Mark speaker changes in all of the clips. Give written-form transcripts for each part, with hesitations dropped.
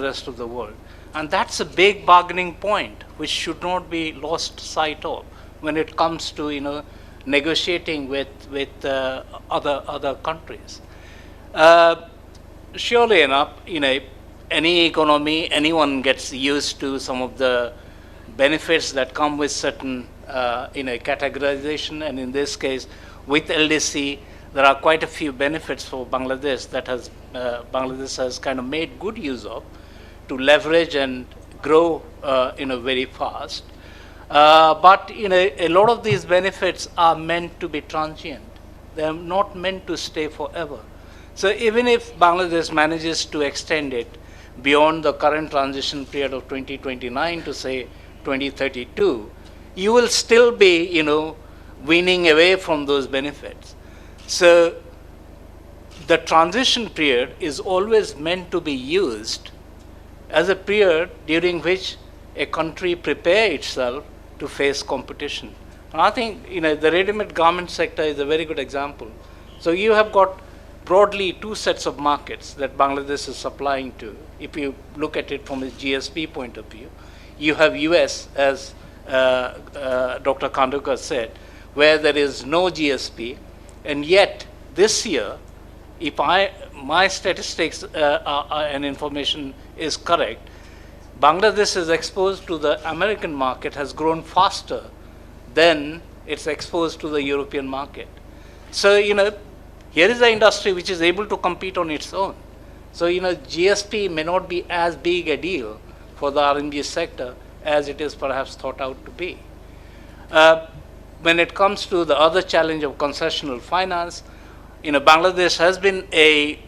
Speaker 1: the rest of the world. And that's a big bargaining point, which should not be lost sight of when it comes to negotiating with other countries. Surely enough, any economy, anyone gets used to some of the benefits that come with certain categorization, and in this case, with LDC, there are quite a few benefits for Bangladesh that Bangladesh has kind of made good use of to leverage and grow very fast. But a lot of these benefits are meant to be transient. They are not meant to stay forever. So even if Bangladesh manages to extend it beyond the current transition period of 2029 to say 2032, you will still be weaning away from those benefits. So the transition period is always meant to be used as a period during which a country prepares itself to face competition. And I think the ready-made garment sector is a very good example. So you have got broadly two sets of markets that Bangladesh is supplying to. If you look at it from a GSP point of view, you have US, as Dr. Khandekar said, where there is no GSP, and yet this year, if my statistics and information is correct, Bangladesh is exposed to the American market has grown faster than it's exposed to the European market. So, here is the industry which is able to compete on its own. So, GSP may not be as big a deal for the R&D sector as it is perhaps thought out to be. When it comes to the other challenge of concessional finance, Bangladesh has been a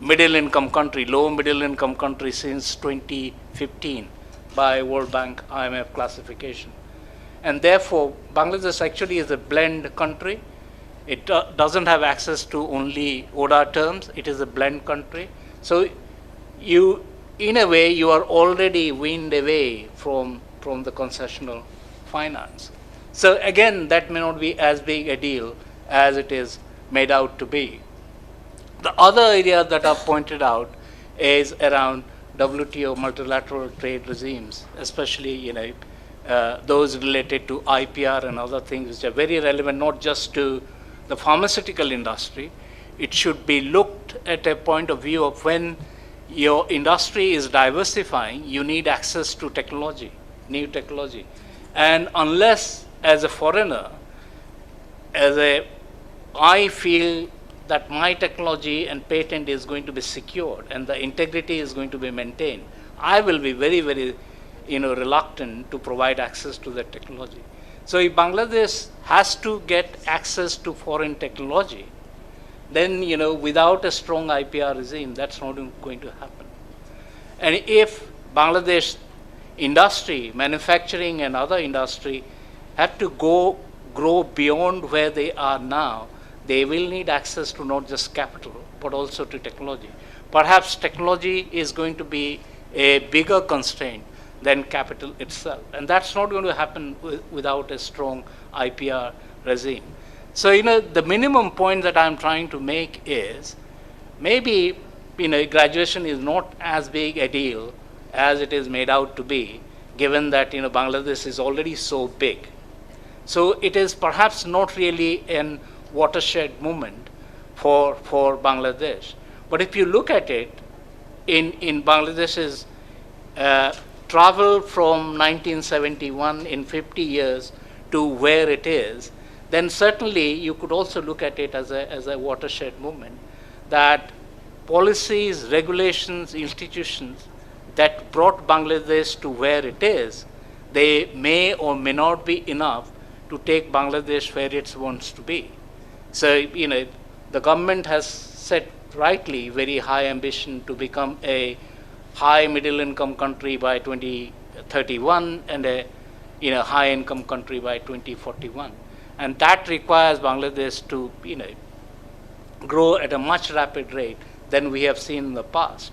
Speaker 1: middle-income country, low middle-income country since 2015 by World Bank IMF classification. And therefore, Bangladesh actually is a blend country. It doesn't have access to only ODA terms. It is a blend country. So in a way, you are already weaned away from the concessional finance. So again, that may not be as big a deal as it is made out to be. The other area that I've pointed out is around WTO multilateral trade regimes, especially those related to IPR and other things which are very relevant not just to the pharmaceutical industry. It should be looked at a point of view of when your industry is diversifying, you need access to technology, new technology. And unless, as a foreigner, I feel that my technology and patent is going to be secured and the integrity is going to be maintained, I will be very, very reluctant to provide access to that technology. So if Bangladesh has to get access to foreign technology, then without a strong IPR regime, that's not going to happen. And if Bangladesh industry, manufacturing and other industry have to grow beyond where they are now, they will need access to not just capital, but also to technology. Perhaps technology is going to be a bigger constraint than capital itself. And that's not going to happen without a strong IPR regime. So, the minimum point that I'm trying to make is maybe, graduation is not as big a deal as it is made out to be, given that, Bangladesh is already so big. So it is perhaps not really an watershed moment for Bangladesh. But if you look at it, in Bangladesh's travel from 1971 in 50 years to where it is, then certainly you could also look at it as a watershed moment, that policies, regulations, institutions that brought Bangladesh to where it is, they may or may not be enough to take Bangladesh where it wants to be. So, the government has set rightly very high ambition to become a high middle income country by 2031 and a high income country by 2041. And that requires Bangladesh to grow at a much rapid rate than we have seen in the past.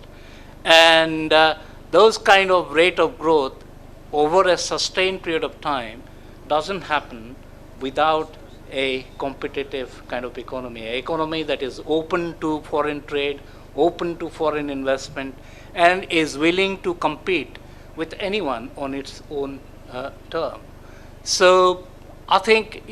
Speaker 1: And those kind of rate of growth over a sustained period of time doesn't happen without a competitive kind of economy, an economy that is open to foreign trade, open to foreign investment, and is willing to compete with anyone on its own term. So I think,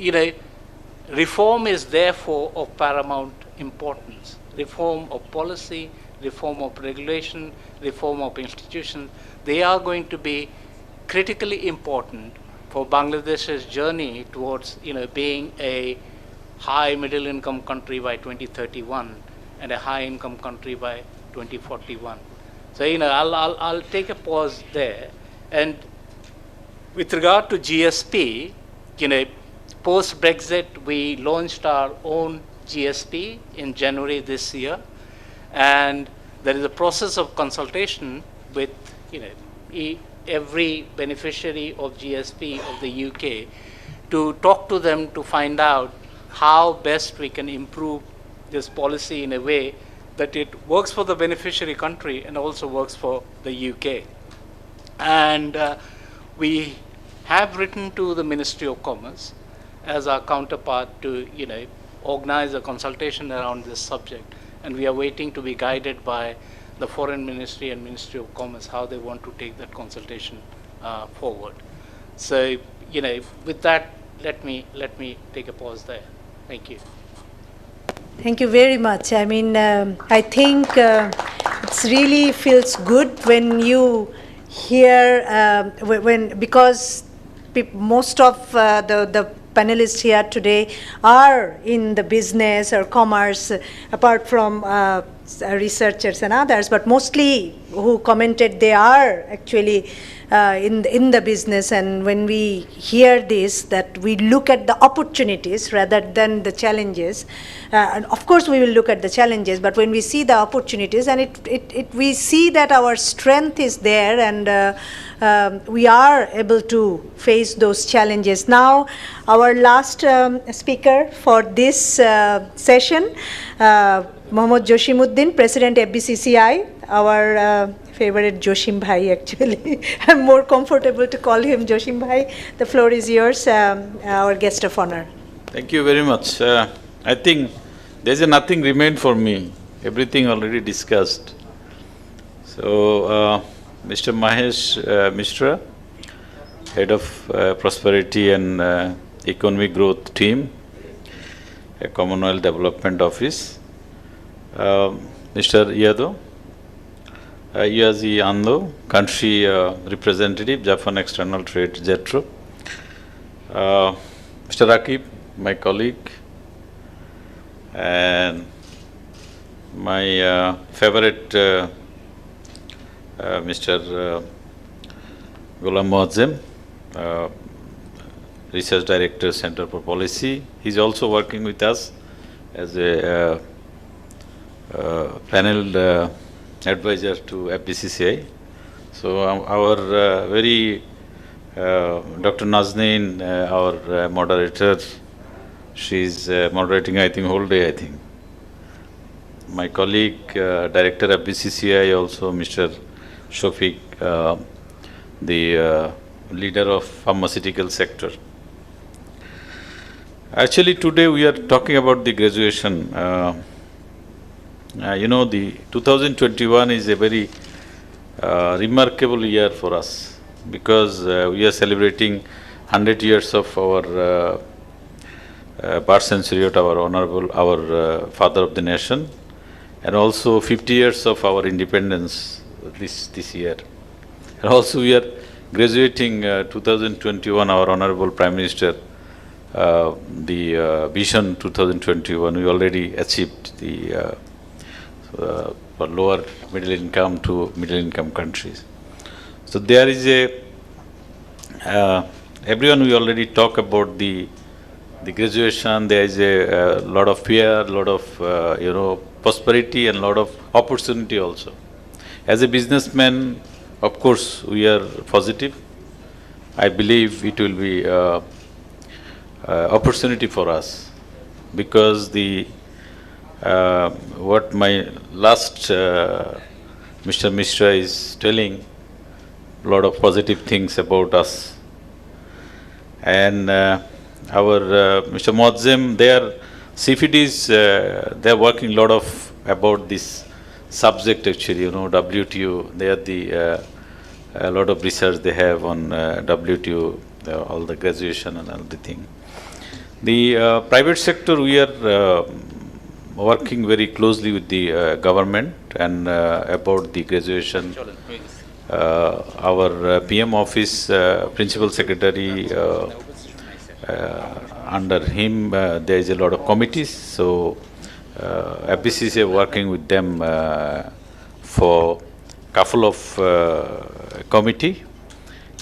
Speaker 1: reform is therefore of paramount importance. Reform of policy, reform of regulation, reform of institutions, they are going to be critically important for Bangladesh's journey towards, being a high middle income country by 2031 and a high income country by 2041. So, I'll take a pause there. And with regard to GSP, post Brexit, we launched our own GSP in January this year, and there is a process of consultation with every beneficiary of GSP of the UK to talk to them to find out how best we can improve this policy in a way that it works for the beneficiary country and also works for the UK. And we have written to the Ministry of Commerce as our counterpart to organize a consultation around this subject, and we are waiting to be guided by the Foreign Ministry and Ministry of Commerce how they want to take that consultation forward. So with that, let me take a pause there. Thank you.
Speaker 2: Thank you very much. I mean, I think it really feels good when you hear, because most of the panelists here today are in the business or commerce, apart from researchers and others, but mostly who commented, they are actually in the business. And when we hear this, that we look at the opportunities rather than the challenges, and of course we will look at the challenges, but when we see the opportunities, and we see that our strength is there, and we are able to face those challenges. Now, our last speaker for this session, Mohammad Joshimuddin, President FBCCI, our favorite Joshim Bhai actually. I'm more comfortable to call him Joshim Bhai. The floor is yours, our guest of honor.
Speaker 3: Thank you very much. I think there's nothing remained for me. Everything already discussed. So, Mr. Mahesh Mishra, Head of Prosperity and Economic Growth Team, Commonwealth Development Office, Mr. Yado, Yazi Ando, Country Representative, Japan External Trade, JETRO, Mr. Rakib, my colleague, and my favorite Mr. Ghulam Muazzem, Research Director, Center for Policy. He's also working with us as a panel advisor to FBCCI. So our very Dr. Nazneen, our moderator, she's moderating, I think, whole day, I think. My colleague, Director of FBCCI, also Mr. Shofiq, the leader of pharmaceutical sector. Actually, today we are talking about the graduation. The 2021 is a very remarkable year for us, because we are celebrating 100 years of our birth century of our father of the nation, and also 50 years of our independence this year. And also we are graduating 2021, our Honorable Prime Minister, the Vision 2021, we already achieved the for lower middle income to middle income countries. So there is everyone we already talk about the graduation. There is a lot of fear, a lot of prosperity, and a lot of opportunity also. As a businessman, of course, we are positive. I believe it will be opportunity for us, because what my last Mr. Mishra is telling, a lot of positive things about us. And our Mr. Muazzem, their CFDs, they are working a lot of about this subject actually, WTO, they are a lot of research they have on WTO, all the graduation and everything. The private sector, we are working very closely with the government and about the graduation. Our PM office, principal secretary, under him there is a lot of committees. So FBCC are working with them for couple of committee,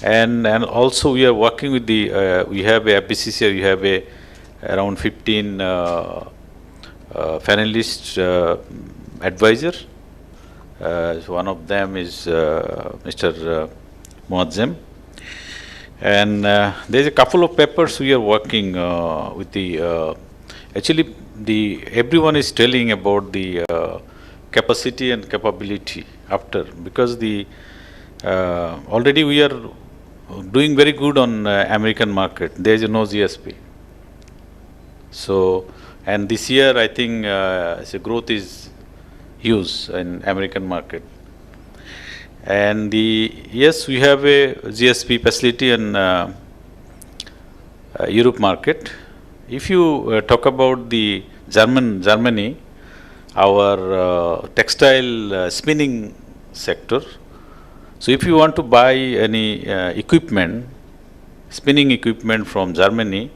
Speaker 3: and also we are working with the we have a FBCC, we have around 15 panelist advisor. So one of them is Mr. Muazzem. And there is a couple of papers we are working with the, actually everyone is telling about the capacity and capability after, because the already we are doing very good on American market. There is no GSP. So, and this year I think the growth is huge in American market. And yes, we have a GSP facility in Europe market. If you talk about the Germany, our textile spinning sector. So if you want to buy any equipment, spinning equipment from Germany,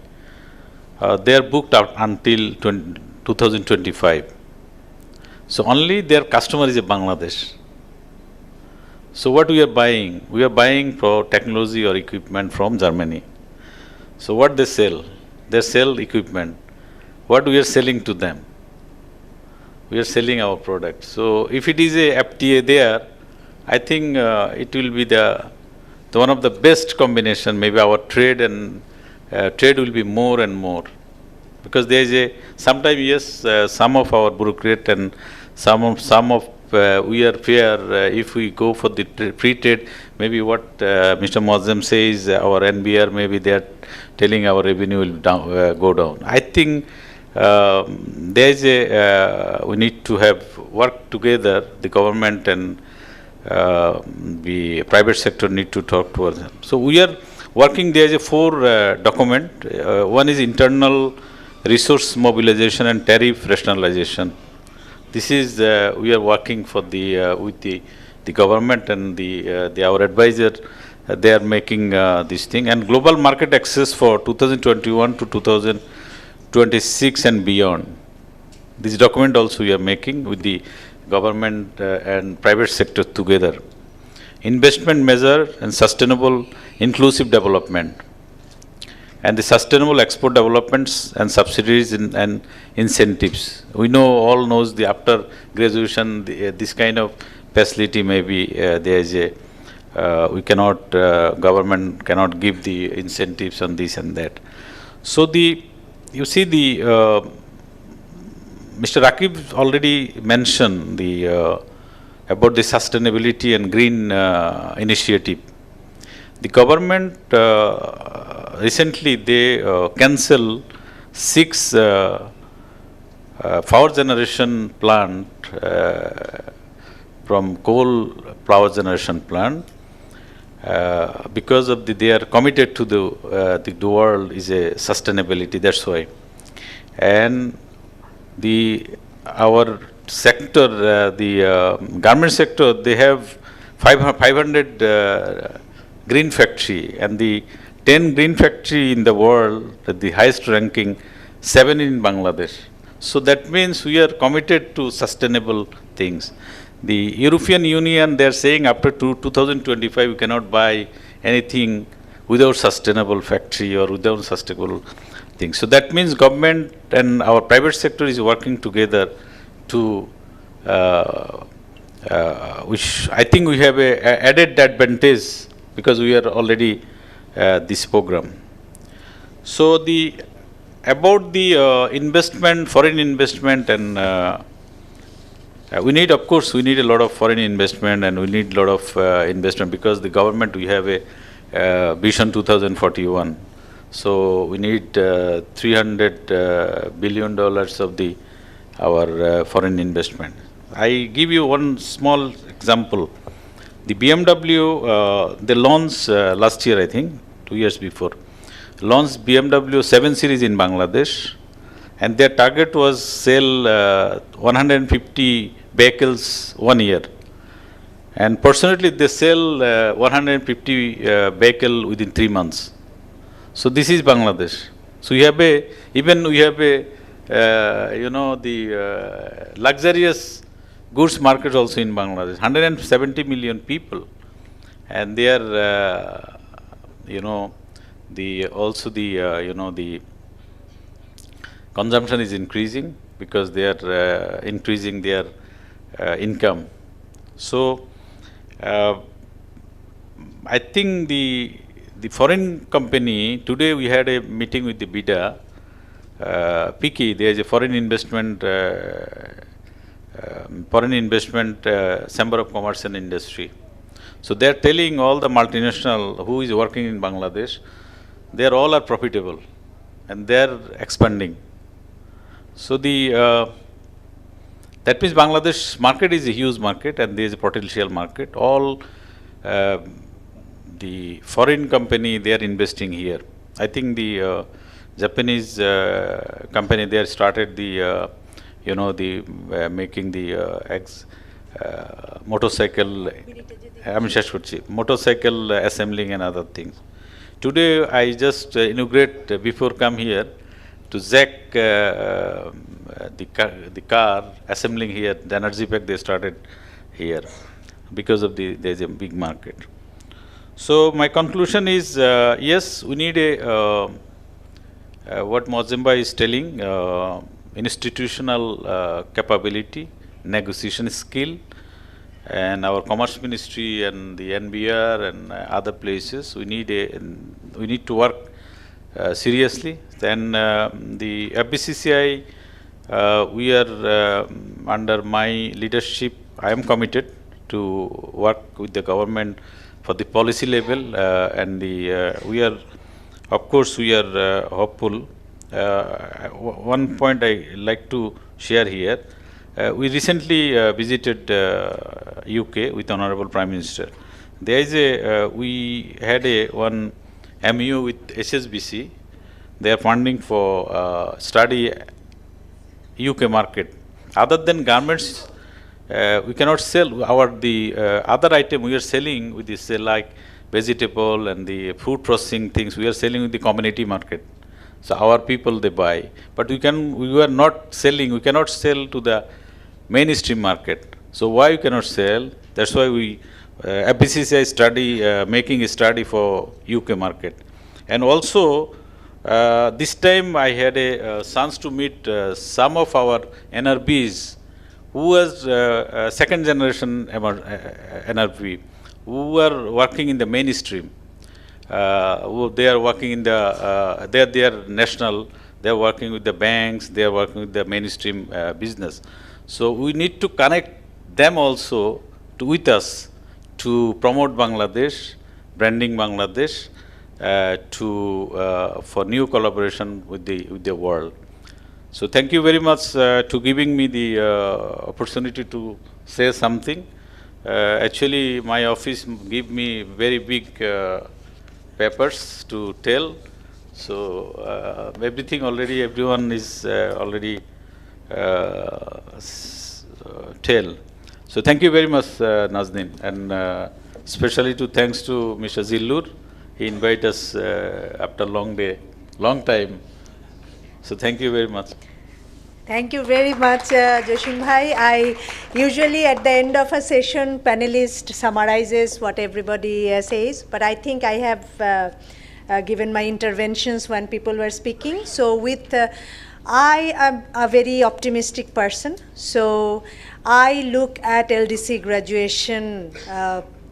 Speaker 3: they are booked out until 2025. So only their customer is a Bangladesh. So what we are buying? We are buying for technology or equipment from Germany. So what they sell? They sell equipment. What we are selling to them? We are selling our product. So if it is a FTA there, I think it will be the one of the best combination. Maybe our trade and trade will be more and more, because there is a sometimes yes, some of our bureaucrat and some of we are fair if we go for the free trade. Maybe what Mr. Muazzem says, our NBR, maybe they are telling our revenue will go down. I think there is a we need to have work together. The government and the private sector need to talk towards them. So we are working. There is a 4 document. One is internal resource mobilization and tariff rationalization. This is we are working for the with the government and the our advisor. They are making this thing, and global market access for 2021 to 2026 and beyond. This document also we are making with the government and private sector together. Investment measure and sustainable inclusive development, and the sustainable export developments and subsidies and incentives. We know, all knows the after graduation, this kind of facility maybe there is a, we cannot, government cannot give the incentives on this and that. So you see Mr. Rakib already mentioned about the sustainability and green initiative. The government recently they cancelled 6 power generation plant from coal power generation plant because of they are committed to the world is a sustainability. That's why, and our sector, the garment sector, they have 500 green factory, and the 10 green factory in the world, the highest ranking, 7 in Bangladesh. So that means we are committed to sustainable things. The European Union, they are saying after 2025 we cannot buy anything without sustainable factory or without sustainable things. So that means government and our private sector is working together to which I think we have a added advantage because we are already this program. So about the investment, foreign investment, and we need, of course, we need a lot of foreign investment, and we need a lot of investment because the government, we have a Vision 2041. So we need $300 billion of our foreign investment. I give you one small example. The BMW, they launched last year, I think, 2 years before, launched BMW 7 Series in Bangladesh, and their target was sell 150 vehicles 1 year. And fortunately, they sell 150 vehicle within 3 months. So this is Bangladesh. So we have a, even we have a, the luxurious goods market also in Bangladesh. 170 million people, and they are, the also the the consumption is increasing because they are increasing their income. So I think the foreign company, today we had a meeting with the BIDA, PIKI, there is a foreign investment Chamber of Commerce and Industry. So they are telling all the multinational who is working in Bangladesh, they are all are profitable and they are expanding. So the that means Bangladesh market is a huge market and there is a potential market. All the foreign company, they are investing here. I think the Japanese company, they have started the making the motorcycle, motorcycle assembling and other things. Today I just inaugurate before come here to Jack the car assembling here, the energy pack they started here because of there is a big market. So my conclusion is yes, we need a what Mozemba is telling, institutional capability, negotiation skill, and our Commerce Ministry and the NBR and other places. We need to work seriously. Then the FBCCI, we are under my leadership, I am committed to work with the government for the policy level, and we are, of course, we are hopeful. One point I like to share here. We recently visited UK with Honorable Prime Minister. There is a we had one MU with HSBC. They are funding for study UK market. Other than garments, we cannot sell the other item we are selling with this like vegetable and the food processing things. We are selling with the community market. So our people, they buy, but we are not selling. We cannot sell to the mainstream market. So why we cannot sell? That's why we FBCCI study making a study for UK market, and also this time I had a chance to meet some of our NRBs who was second generation NRB, who are working in the mainstream. They are working in the they are national. They are working with the banks. They are working with the mainstream business. So we need to connect them also with us to promote Bangladesh, branding Bangladesh, for new collaboration with the world. So thank you very much to giving me the opportunity to say something. Actually, my office give me very big papers to tell. So everything already, everyone is already tell. So thank you very much, Nazneen, and especially thanks to Mr. Zillur. He invited us after long day, long time. So thank you very much.
Speaker 2: Thank you very much, Joshin Bhai. I usually at the end of a session, panelist summarizes what everybody says, but I think I have given my interventions when people were speaking. So I am a very optimistic person, so I look at LDC graduation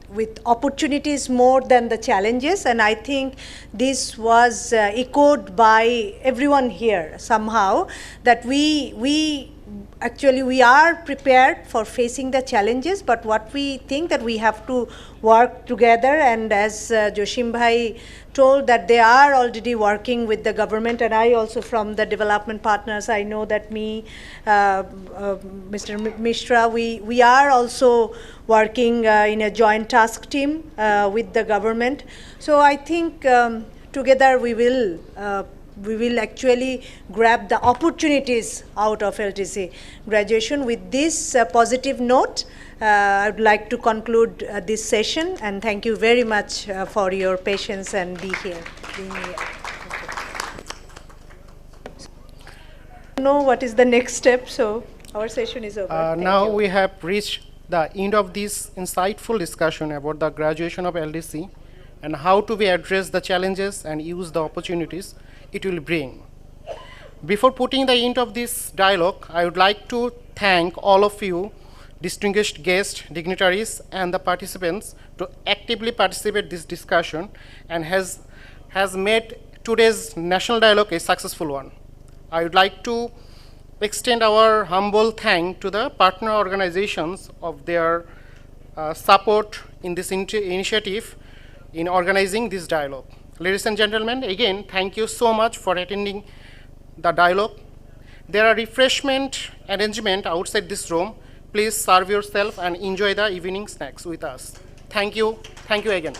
Speaker 2: with opportunities more than the challenges, and I think this was echoed by everyone here somehow, that we actually we are prepared for facing the challenges, but what we think that we have to work together, and as Joshim Bhai told that they are already working with the government, and I also from the development partners, I know that Mr. Mishra, we are also working in a joint task team with the government. So I think together we will actually grab the opportunities out of LDC graduation. With this positive note, I would like to conclude this session, and thank you very much for your patience and being here. I don't know what is the next step, so our session is over.
Speaker 4: Now we have reached the end of this insightful discussion about the graduation of LDC and how to be address the challenges and use the opportunities it will bring. Before putting the end of this dialogue, I would like to thank all of you, distinguished guests, dignitaries, and the participants to actively participate this discussion and has made today's national dialogue a successful one. I would like to extend our humble thanks to the partner organizations of their support in this initiative in organizing this dialogue. Ladies and gentlemen, again, thank you so much for attending the dialogue. There are refreshment arrangements outside this room. Please serve yourself and enjoy the evening snacks with us. Thank you. Thank you again.